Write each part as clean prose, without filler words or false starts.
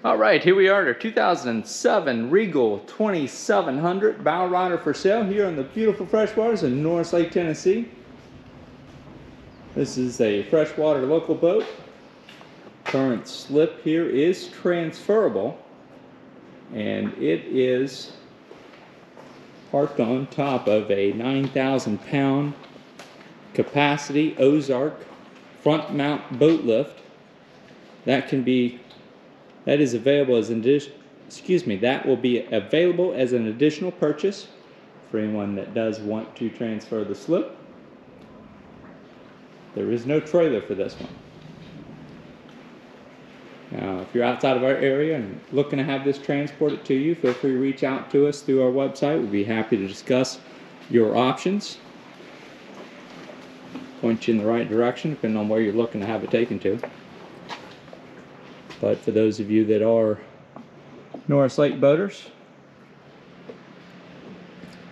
All right, here we are at our 2007 Regal 2700 Bowrider for sale here on the beautiful freshwaters in Norris Lake, Tennessee. This is a freshwater local boat. Current slip here is transferable, and it is parked on top of a 9,000 pound capacity Ozark front mount boat lift. That is available as an addition, that will be available as an additional purchase for anyone that does want to transfer the slip. There is no trailer for this one. Now, if you're outside of our area and looking to have this transported to you, feel free to reach out to us through our website. We'd be happy to discuss your options, point you in the right direction depending on where you're looking to have it taken to. But for those of you that are Norris Lake boaters,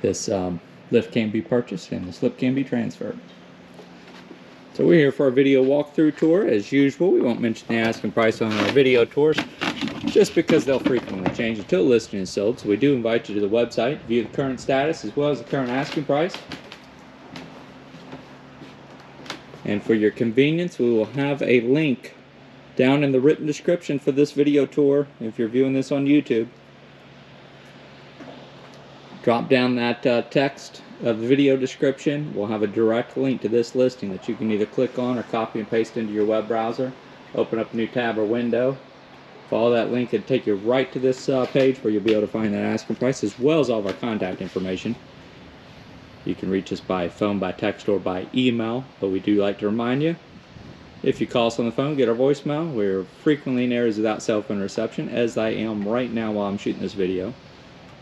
this lift can be purchased and the slip can be transferred. So we're here for a video walkthrough tour. As usual, we won't mention the asking price on our video tours just because they'll frequently change until the listing is sold. So we do invite you to the website, view the current status as well as the current asking price. And for your convenience, we will have a link down in the written description for this video tour if you're viewing this on YouTube. Drop down that text of the video description. We'll have a direct link to this listing that you can either click on or copy and paste into your web browser. Open up a new tab or window. Follow that link and take you right to this page where you'll be able to find that asking price as well as all of our contact information. You can reach us by phone, by text, or by email, but we do like to remind you, if you call us on the phone, get our voicemail. We're frequently in areas without cell phone reception, as I am right now while I'm shooting this video.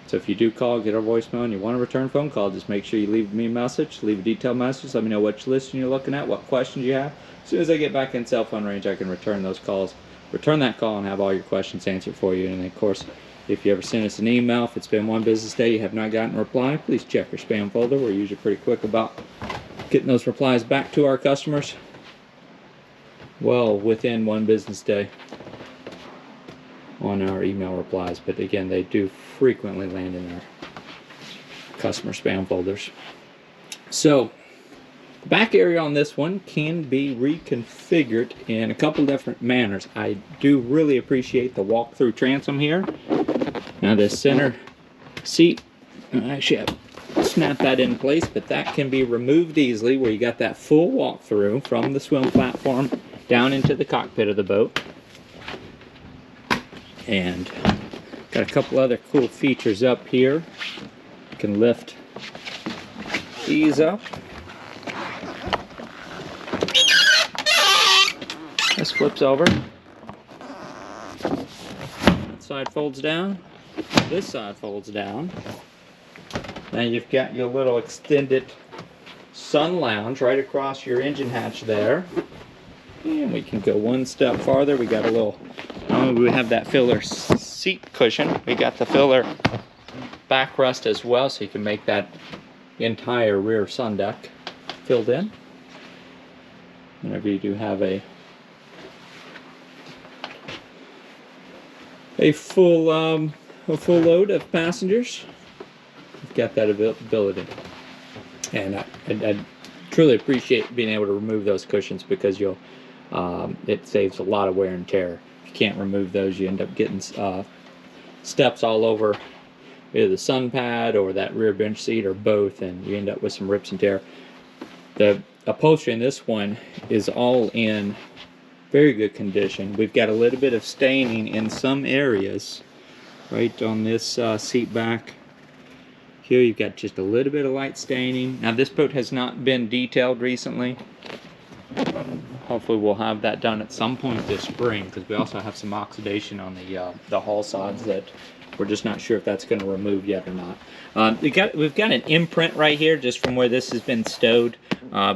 So if you do call, get our voicemail, and you want to return a phone call, just make sure you leave me a message, leave a detailed message, let me know which listing you're looking at, what questions you have. As soon as I get back in cell phone range, I can return those calls, return that call, and have all your questions answered for you. And of course, if you ever send us an email, if it's been one business day you have not gotten a reply, please check your spam folder. We're usually pretty quick about getting those replies back to our customers. Well, within one business day on our email replies, but again, they do frequently land in our customer spam folders. So the back area on this one can be reconfigured in a couple different manners. I do really appreciate the walk-through transom here. Now this center seat, I actually have snap that in place, but that can be removed easily where you got that full walk-through from the swim platform down into the cockpit of the boat. And got a couple other cool features up here. You can lift these up. This flips over. That side folds down. This side folds down. Now you've got your little extended sun lounge right across your engine hatch there. And we can go one step farther. We got a little, we have that filler seat cushion. We got the filler backrest as well, so you can make that entire rear sun deck filled in. Whenever you do have a full load of passengers, you've got that ability. And I truly appreciate being able to remove those cushions because it saves a lot of wear and tear. If you can't remove those, you end up getting steps all over either the sun pad or that rear bench seat or both, and you end up with some rips and tear. The upholstery in this one is all in very good condition. We've got a little bit of staining in some areas right on this seat back. Here you've got just a little bit of light staining. Now this boat has not been detailed recently. Hopefully we'll have that done at some point this spring, because we also have some oxidation on the hull sides that we're just not sure if that's going to remove yet or not. We've got an imprint right here just from where this has been stowed,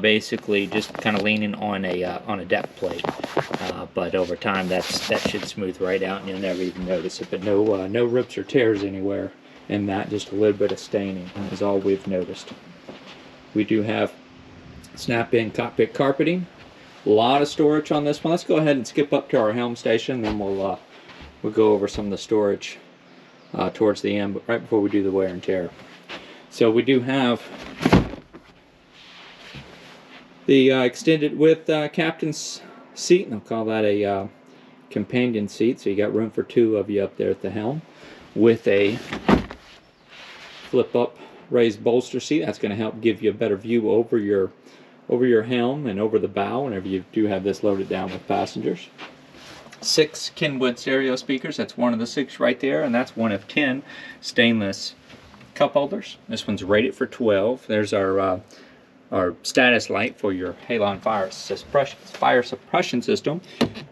basically just kind of leaning on a deck plate. But over time that should smooth right out and you'll never even notice it. But no rips or tears anywhere in that, just a little bit of staining is all we've noticed. We do have snap-in cockpit carpeting. A lot of storage on this one. Let's go ahead and skip up to our helm station, then we'll we'll go over some of the storage towards the end, but right before we do the wear and tear. So we do have the extended width captain's seat, and I'll call that a companion seat, so you got room for 2 of you up there at the helm, with a flip up raised bolster seat. That's going to help give you a better view over your helm and over the bow whenever you do have this loaded down with passengers. 6 Kenwood stereo speakers. That's one of the 6 right there, and that's one of 10 stainless cup holders. This one's rated for 12. There's our status light for your halon fire suppression system.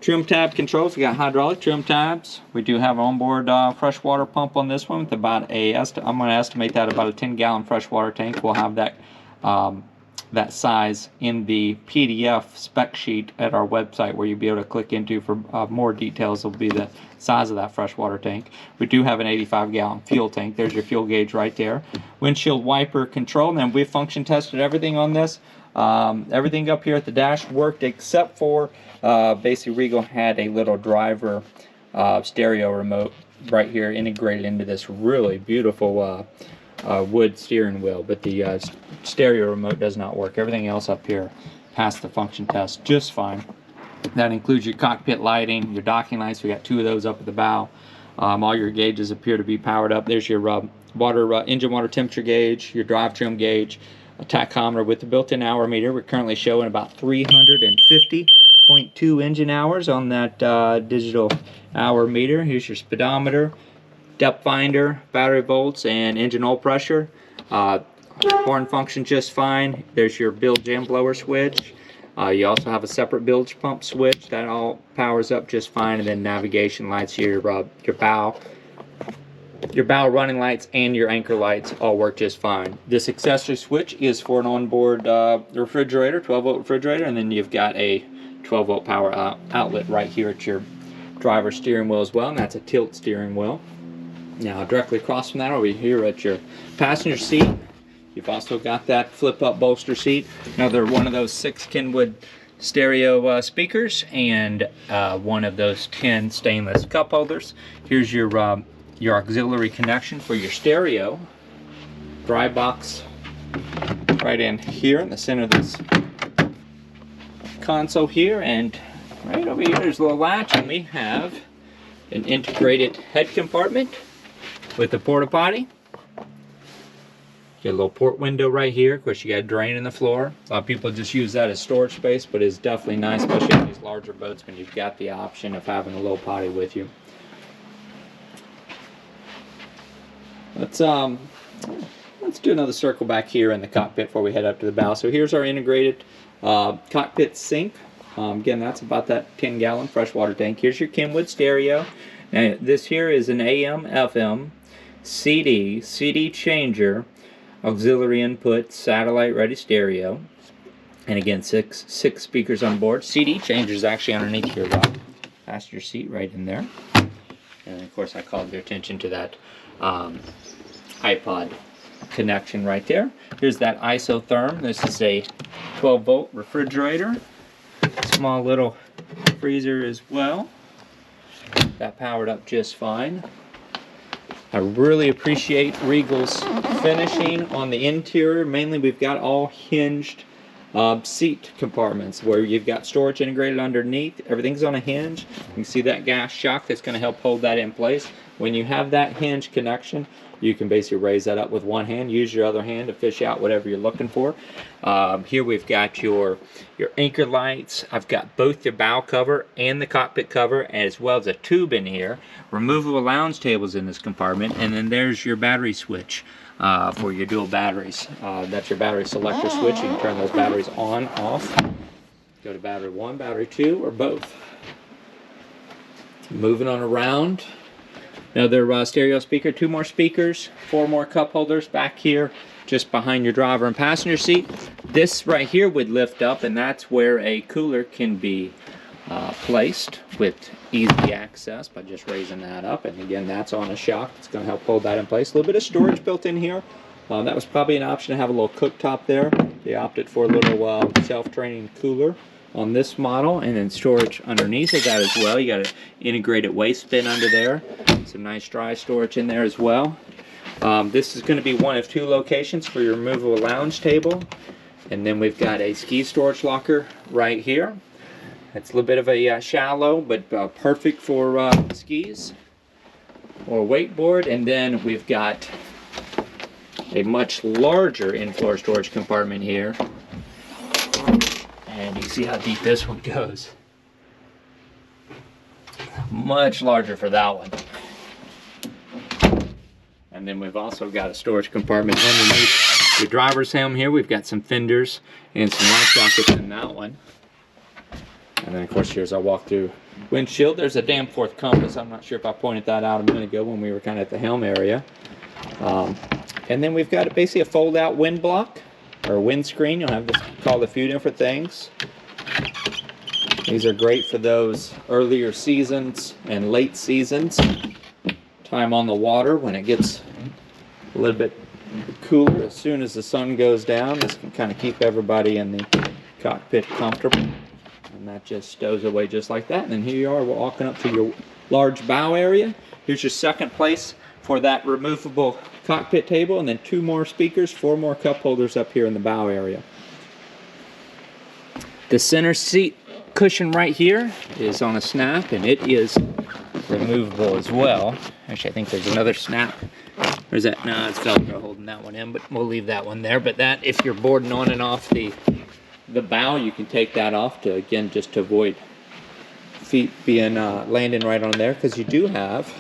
Trim tab controls. We got hydraulic trim tabs. We do have onboard freshwater pump on this one with about I'm going to estimate that about a 10-gallon freshwater tank. We'll have that size in the PDF spec sheet at our website, where you'll be able to click into for more details. Will be the size of that freshwater tank. We do have an 85-gallon fuel tank. There's your fuel gauge right there. Windshield wiper control. And then we function tested everything on this. Everything up here at the dash worked except for basically Regal had a little driver stereo remote right here integrated into this really beautiful wood steering wheel, but the stereo remote does not work. Everything else up here passed the function test just fine. That includes your cockpit lighting, your docking lights. We got 2 of those up at the bow. All your gauges appear to be powered up. There's your engine water temperature gauge, your drive trim gauge, a tachometer with the built-in hour meter. We're currently showing about 350.2 engine hours on that digital hour meter. Here's your speedometer, depth finder, battery volts, and engine oil pressure. Horn function just fine. There's your bilge and blower switch. You also have a separate bilge pump switch that all powers up just fine, and then navigation lights here, your bow running lights and your anchor lights all work just fine. This accessory switch is for an onboard refrigerator, 12-volt refrigerator, and then you've got a 12-volt power outlet right here at your driver's steering wheel as well, and that's a tilt steering wheel. Now directly across from that, over here at your passenger seat, you've also got that flip-up bolster seat. Another one of those 6 Kenwood stereo speakers, and one of those 10 stainless cup holders. Here's your auxiliary connection for your stereo. Dry box right in here in the center of this console here, and right over here there's a little latch, and we have an integrated head compartment with the Port-a-Potti. Get a little port window right here. Of course, you got a drain in the floor. A lot of people just use that as storage space, but it's definitely nice, especially on these larger boats, when you've got the option of having a little potty with you. Let's do another circle back here in the cockpit before we head up to the bow. So here's our integrated cockpit sink. Again, that's about that 10-gallon freshwater tank. Here's your Kenwood stereo. Now, this here is an AM, FM, CD changer, auxiliary input, satellite ready stereo, and again 6 speakers on board. CD changer is actually underneath your passenger seat right in there. And of course I called your attention to that iPod connection right there. Here's that isotherm. This is a 12-volt refrigerator. Small little freezer as well. That powered up just fine. I really appreciate Regal's finishing on the interior. Mainly we've got all hinged seat compartments where you've got storage integrated underneath. Everything's on a hinge. You can see that gas shock that's going to help hold that in place. When you have that hinge connection, you can basically raise that up with one hand, use your other hand to fish out whatever you're looking for. Here we've got your anchor lights. I've got both the bow cover and the cockpit cover, as well as a tube in here. Removable lounge tables in this compartment, and then there's your battery switch for your dual batteries. That's your battery selector switch. You can turn those batteries on, off. Go to battery 1, battery 2, or both. Moving on around. Another stereo speaker, 2 more speakers, 4 more cup holders back here just behind your driver and passenger seat. This right here would lift up, and that's where a cooler can be placed with easy access by just raising that up. And again, that's on a shock. It's going to help hold that in place. A little bit of storage built in here. That was probably an option to have a little cooktop there. They opted for a little self-draining cooler on this model, and then storage underneath of that as well. You got an integrated waste bin under there, some nice dry storage in there as well. This is going to be one of 2 locations for your removable lounge table, and then we've got a ski storage locker right here. It's a little bit of a shallow, but perfect for skis or wakeboard. And then we've got a much larger in-floor storage compartment here. And you can see how deep this one goes. Much larger for that one. And then we've also got a storage compartment underneath the driver's helm here. We've got some fenders and some life jackets in that one. And then of course here's our walk-through windshield. There's a Danforth compass. I'm not sure if I pointed that out a minute ago when we were kind of at the helm area. And then we've got basically a fold-out wind block or windscreen. You'll have this called a few different things. These are great for those earlier seasons and late seasons. Time on the water when it gets a little bit cooler. As soon as the sun goes down, this can kind of keep everybody in the cockpit comfortable. And that just stows away just like that. And then here you are walking up to your large bow area. Here's your second place for that removable cockpit table, and then 2 more speakers, 4 more cup holders up here in the bow area. The center seat cushion right here is on a snap, and it is removable as well. Actually, I think there's another snap. Where's that? No, it's Velcro holding that one in, but we'll leave that one there. But that, if you're boarding on and off the bow, you can take that off to, again, just to avoid feet being landing right on there, because you do have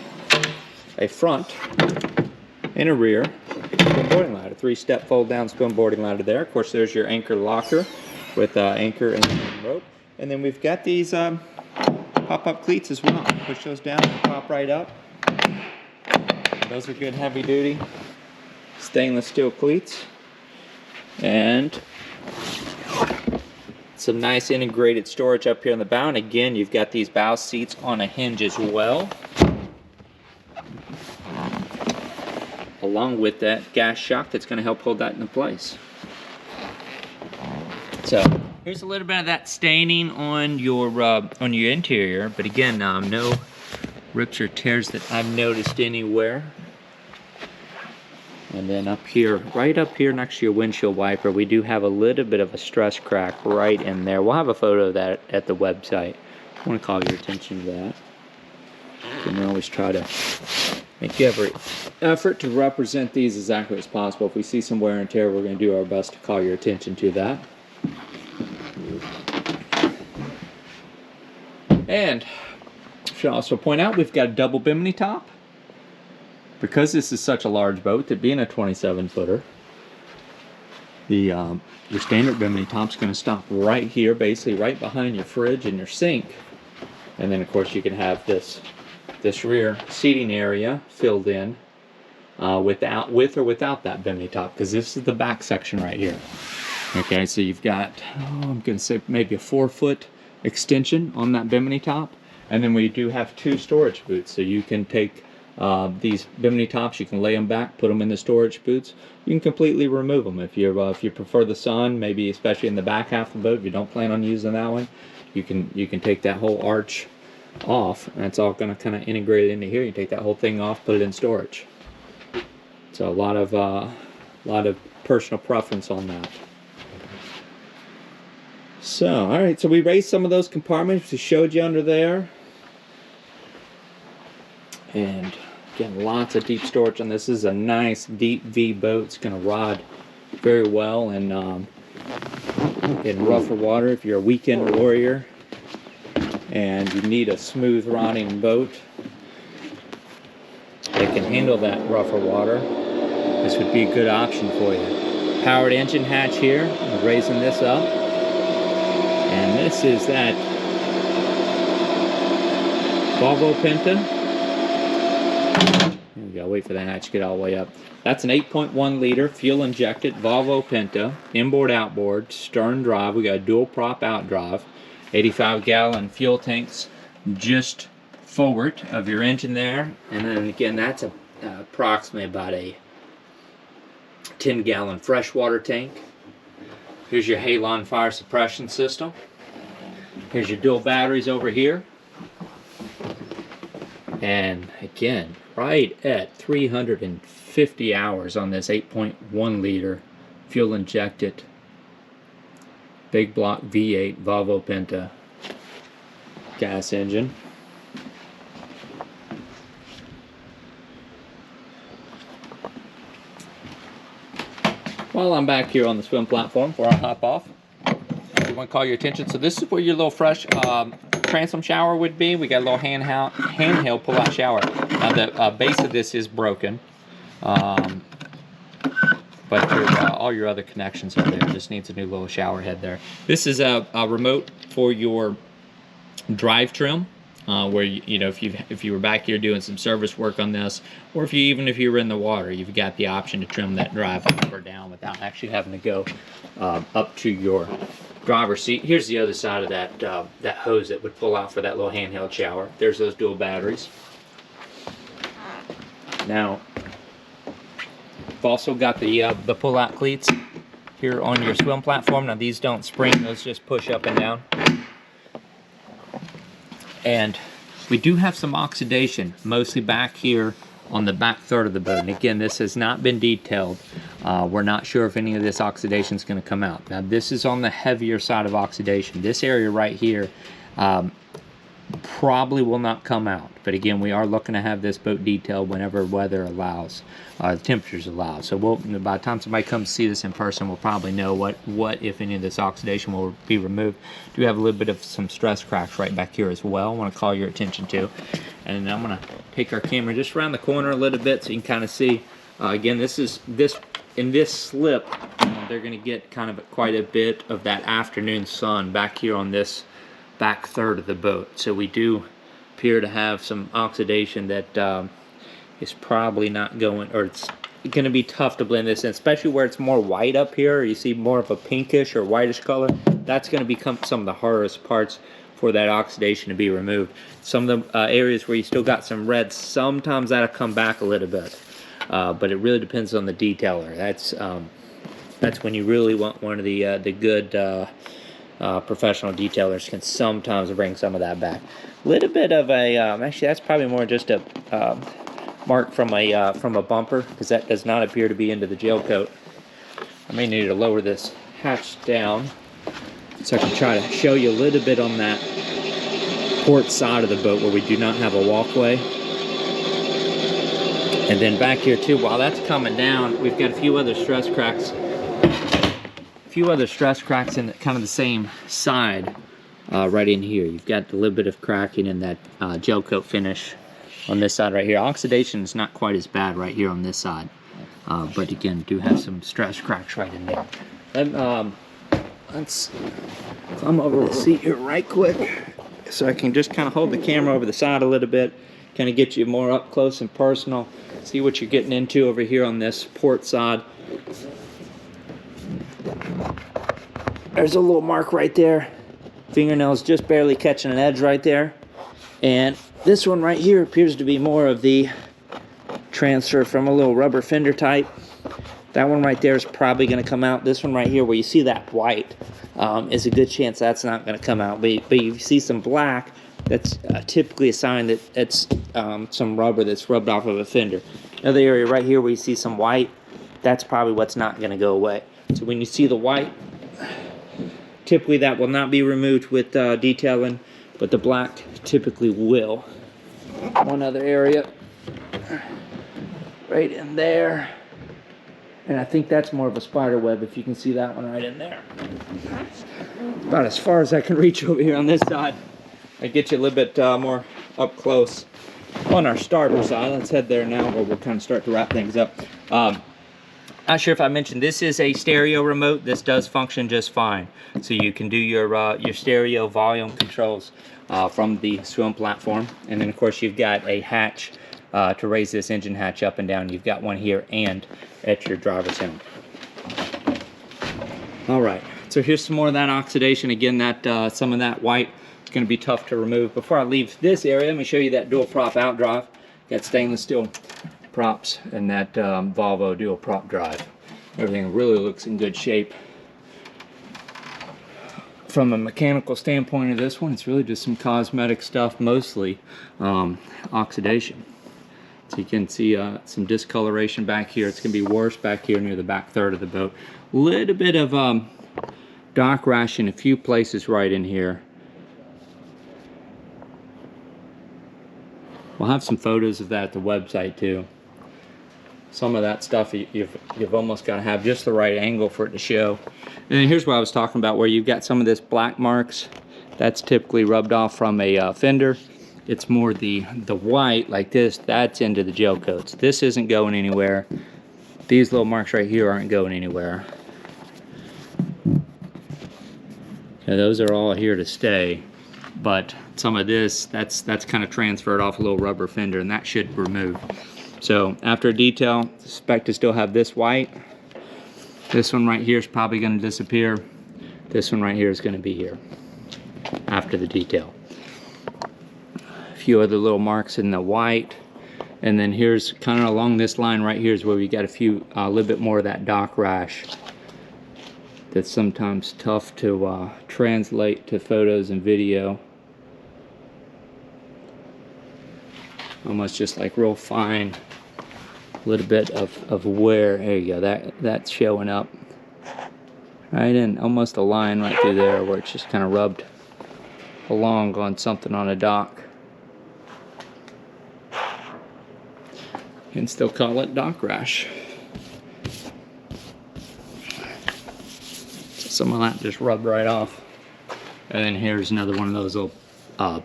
a front and a rear spin boarding ladder. 3-step fold down spin boarding ladder there. Of course, there's your anchor locker with anchor and rope. And then we've got these pop-up cleats as well. Push those down and pop right up. Those are good heavy duty stainless steel cleats. And some nice integrated storage up here on the bow. And again, you've got these bow seats on a hinge as well, along with that gas shock that's going to help hold that into place. So here's a little bit of that staining on your interior, but again, no rips or tears that I've noticed anywhere. And then up here, right up here next to your windshield wiper, we do have a little bit of a stress crack right in there. We'll have a photo of that at the website. I want to call your attention to that. And we always try to make every effort to represent these as accurately as possible. If we see some wear and tear, we're going to do our best to call your attention to that. And I should also point out we've got a double Bimini top. Because this is such a large boat, that being a 27-footer, your standard Bimini top's going to stop right here, basically right behind your fridge and your sink. And then of course you can have this rear seating area filled in with or without that Bimini top, because this is the back section right here. Okay, so you've got, I'm going to say maybe a 4-foot extension on that Bimini top. And then we do have 2 storage boots, so you can take these Bimini tops, you can lay them back, put them in the storage boots. You can completely remove them if you prefer the sun, maybe especially in the back half of the boat. If you don't plan on using that one, you can take that whole arch off, and it's all going to kind of integrate into here. You take that whole thing off, put it in storage. So a lot of personal preference on that. So, all right, so we raised some of those compartments we showed you under there. And again, lots of deep storage on this. This is a nice deep V boat. It's going to rod very well in rougher water. If you're a weekend warrior and you need a smooth rodding boat that can handle that rougher water, this would be a good option for you. Powered engine hatch here. We're raising this up. And this is that Volvo Penta. We gotta wait for the hatch to get all the way up. That's an 8.1 liter fuel injected Volvo Penta, inboard outboard, stern drive. We got a dual prop outdrive, 85-gallon fuel tanks just forward of your engine there. And then again, that's approximately about a 10-gallon freshwater tank. Here's your Halon fire suppression system. Here's your dual batteries over here. And again, right at 350 hours on this 8.1 liter fuel injected big block V8 Volvo Penta gas engine. While I'm back here on the swim platform before I hop off, I want to call your attention. So this is where your little fresh transom shower would be. We got a little handheld pull-out shower. Now the base of this is broken, but all your other connections are there. Just needs a new little shower head there. This is a remote for your drive trim, where you know if you were back here doing some service work on this, or even if you were in the water, you've got the option to trim that drive up or down without actually having to go up to your driver's seat. Here's the other side of that that hose that would pull out for that little handheld shower. There's those dual batteries. Now, you've also got the pull-out cleats here on your swim platform. Now these don't spring; those just push up and down. And we do have some oxidation, mostly back here on the back third of the boat. And again, this has not been detailed. We're not sure if any of this oxidation is going to come out. Now, this is on the heavier side of oxidation. This area right here probably will not come out. But again, we are looking to have this boat detailed whenever weather allows, the temperatures allow. So by the time somebody comes to see this in person, we'll probably know what if any of this oxidation will be removed. Do have a little bit of some stress cracks right back here as well. I want to call your attention to. And I'm going to take our camera just around the corner a little bit so you can kind of see. Again, in this slip, they're going to get kind of quite a bit of that afternoon sun back here on this back third of the boat. So we do appear to have some oxidation that is probably not going, or it's going to be tough to blend this in, especially where it's more white up here. You see more of a pinkish or whitish color. That's going to become some of the hardest parts for that oxidation to be removed. Some of the areas where you still got some red, sometimes that'll come back a little bit, but it really depends on the detailer. That's when you really want one of the good professional detailers can sometimes bring some of that back. A little bit of a actually that's probably more just a mark from a bumper, because that does not appear to be into the gel coat. I may need to lower this hatch down so I can try to show you a little bit on that port side of the boat where we do not have a walkway. And then back here too, while that's coming down, we've got a few other stress cracks. In kind of the same side right in here. You've got a little bit of cracking in that gel coat finish on this side right here. Oxidation is not quite as bad right here on this side, but again, do have some stress cracks right in there. Let's climb over the seat here right quick so I can just kind of hold the camera over the side a little bit, kind of get you more up close and personal, see what you're getting into over here on this port side. There's a little mark right there. Fingernails just barely catching an edge right there. And this one right here appears to be more of the transfer from a little rubber fender type. That one right there is probably going to come out. This one right here where you see that white is a good chance that's not going to come out. But you see some black, that's typically a sign that it's some rubber that's rubbed off of a fender. Another area right here where you see some white, that's probably what's not going to go away. So when you see the white, typically that will not be removed with detailing, but the black typically will. One other area right in there, and I think that's more of a spider web, if you can see that one right in there. About as far as I can reach over here on this side. I get you a little bit more up close on our starboard side. Let's head there now, where we'll kind of start to wrap things up. Not sure if I mentioned, this is a stereo remote. This does function just fine. So you can do your stereo volume controls from the swim platform. And then of course you've got a hatch to raise this engine hatch up and down. You've got one here and at your driver's helm. All right, so here's some more of that oxidation. Again, that some of that white is going to be tough to remove. Before I leave this area, let me show you that dual prop Outdrive. Got stainless steel props and that Volvo dual prop drive. Everything really looks in good shape. from a mechanical standpoint of this one, it's really just some cosmetic stuff, mostly oxidation. So you can see some discoloration back here. It's going to be worse back here near the back third of the boat. A little bit of dock rash in a few places right in here. We'll have some photos of that at the website too. Some of that stuff you've almost got to have just the right angle for it to show. And then here's what I was talking about, where you've got some of this black marks. That's typically rubbed off from a fender. It's more the white like this, that's into the gel coats. This isn't going anywhere. These little marks right here aren't going anywhere. Okay, those are all here to stay. But some of this, that's kind of transferred off a little rubber fender, and that should remove. So after a detail, expect to still have this white. This one right here is probably going to disappear. This one right here is going to be here after the detail. A few other little marks in the white. And then here's kind of along this line right here is where we got a little bit more of that dock rash. That's sometimes tough to translate to photos and video. Almost just like real fine, a little bit of wear. There you go, that's showing up right in almost a line right through there where it's just kind of rubbed along on something on a dock. You can still call it dock rash. So some of that just rubbed right off. And then here's another one of those little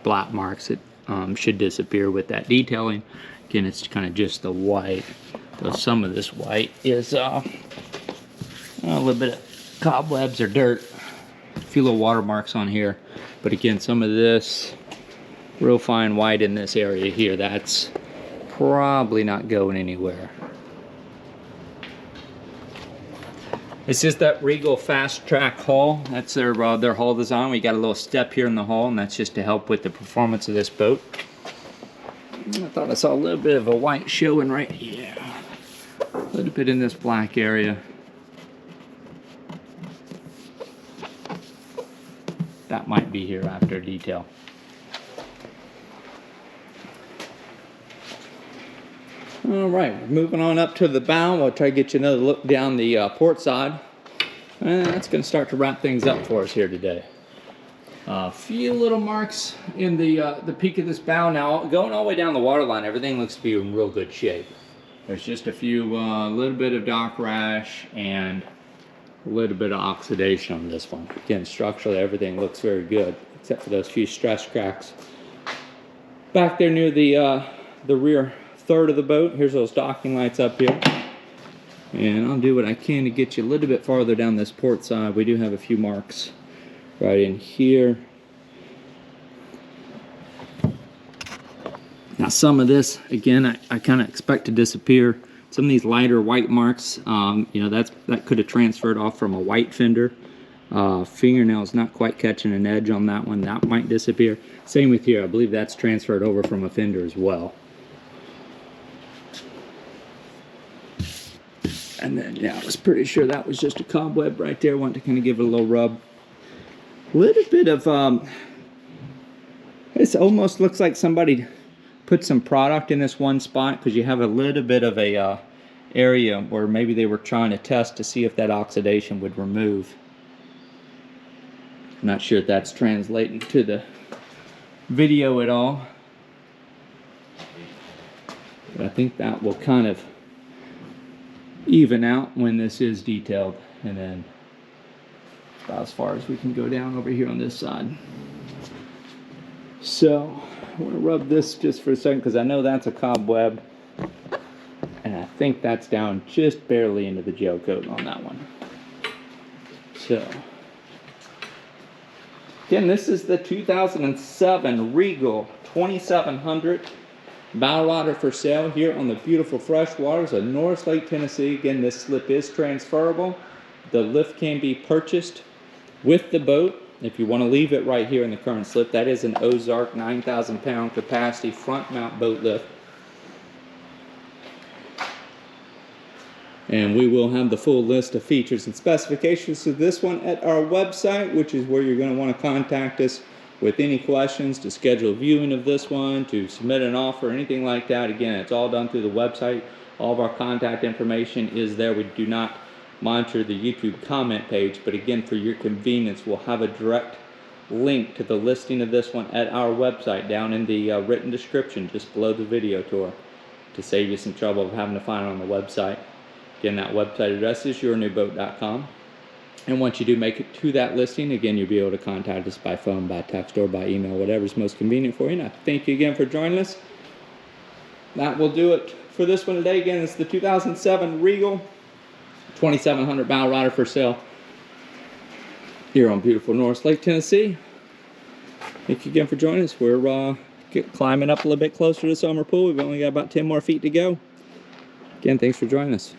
black marks that should disappear with that detailing. Again, it's kind of just the white. So some of this white is a little bit of cobwebs or dirt. A few little watermarks on here. But again, some of this real fine white in this area here, that's probably not going anywhere. This is that Regal Fast Track hull. That's their hull design. We got a little step here in the hull, and that's just to help with the performance of this boat. I thought I saw a little bit of a white showing right here. A little bit in this black area. That might be here after detail. All right, moving on up to the bow. We'll try to get you another look down the port side. And that's going to start to wrap things up for us here today. A few little marks in the peak of this bow. Now, going all the way down the waterline, everything looks to be in real good shape. There's just a few, little bit of dock rash and a little bit of oxidation on this one. Again, structurally, everything looks very good, except for those few stress cracks. Back there near the rear third of the boat, here's those docking lights up here. And I'll do what I can to get you a little bit farther down this port side. We do have a few marks right in here. Now some of this, again, I kind of expect to disappear. Some of these lighter white marks, you know, that could have transferred off from a white fender. Fingernail's not quite catching an edge on that one. That might disappear. Same with here. I believe that's transferred over from a fender as well. And then, yeah, I was pretty sure that was just a cobweb right there. Want to kind of give it a little rub. A little bit of, this almost looks like somebody put some product in this one spot, because you have a little bit of a area where maybe they were trying to test to see if that oxidation would remove. I'm not sure if that's translating to the video at all. But I think that will kind of even out when this is detailed, and then about as far as we can go down over here on this side. So I want to rub this just for a second, because I know that's a cobweb, and I think that's down just barely into the gel coat on that one. So again, this is the 2007 Regal 2700 Bowrider for sale here on the beautiful fresh waters of Norris Lake, Tennessee. Again, this slip is transferable. The lift can be purchased with the boat. If you want to leave it right here in the current slip, that is an Ozark 9,000 pound capacity front mount boat lift. And we will have the full list of features and specifications of this one at our website, which is where you're going to want to contact us with any questions, to schedule a viewing of this one, to submit an offer, anything like that. Again, it's all done through the website. All of our contact information is there. We do not monitor the YouTube comment page, but again, for your convenience, we'll have a direct link to the listing of this one at our website down in the written description just below the video tour, to save you some trouble of having to find it on the website. Again, that website address is yournewboat.com. And once you do make it to that listing, again, you'll be able to contact us by phone, by text, or by email, whatever's most convenient for you. And I thank you again for joining us. That will do it for this one today. Again, it's the 2007 Regal 2700 Bowrider for sale here on beautiful Norris Lake, Tennessee. Thank you again for joining us. We're climbing up a little bit closer to the summer pool. We've only got about 10 more feet to go. Again, thanks for joining us.